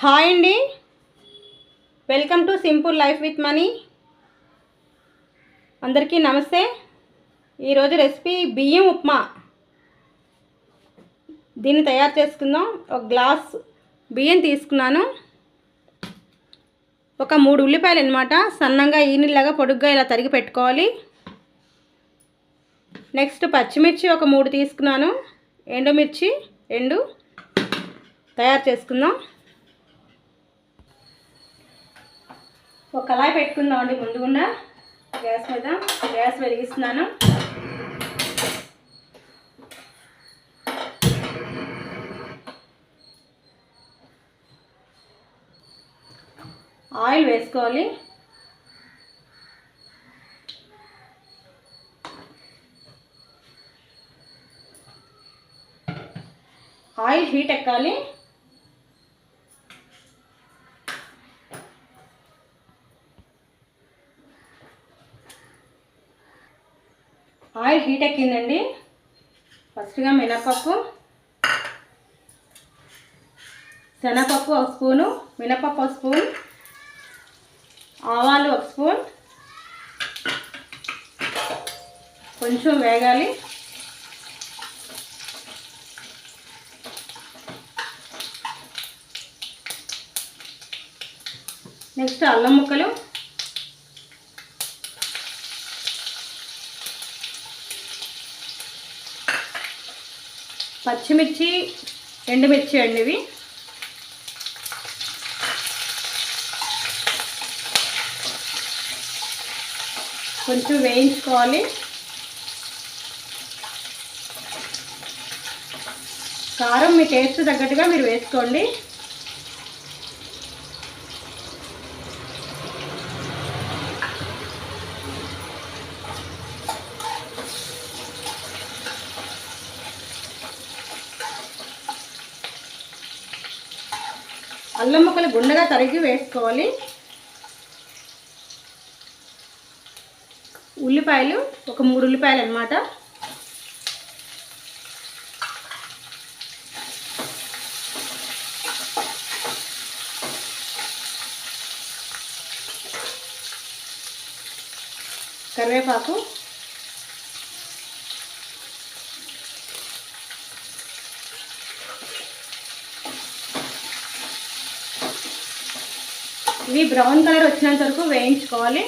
Hi అండి, welcome to simple life with money. అందరికీ నమస్తే. ఈరోజు రెసిపీ బియ్యం ఉప్మా. దీన్ని తయారు చేసుకుందాం. ఒక గ్లాస్ బియ్యం తీసుకున్నాను. ఒక 3 ఉల్లిపాయలు అన్నమాట, సన్నంగా ఈనిలాగా పొడుగ్గా ఇలా తరిగి పెట్టుకోవాలి. నెక్స్ట్ పచ్చిమిర్చి ఒక 3 తీసుకున్నాను. ఎండుమిర్చి 2 తయారు చేసుకుందాం. ఒక కళాయి పెట్టుకుందామండి. ముందుగుండా గ్యాస్ మీద గ్యాస్ వెలిగిస్తున్నాను. ఆయిల్ వేసుకోవాలి. ఆయిల్ హీట్ ఎక్కాలి. ఆయిల్ హీట్ ఎక్కిందండి. ఫస్ట్గా మినపప్పు, శనగపప్పు 1 స్పూను, మినపప్పు 1 స్పూన్, ఆవాలు 1 స్పూన్ కొంచెం వేగాలి. నెక్స్ట్ అల్లం ముక్కలు, పచ్చిమిర్చి, ఎండుమిర్చి అండి ఇవి. కొంచెం వేయించుకోవాలి. కారం మీ టేస్ట్ తగ్గట్టుగా మీరు వేసుకోండి. అల్లం ముక్కలు గుండగా తరిగి వేసుకోవాలి. ఉల్లిపాయలు ఒక 3 ఉల్లిపాయలు అన్నమాట. కరివేపాకు, ఇవి బ్రౌన్ కలర్ వచ్చినంత వరకు వేయించుకోవాలి.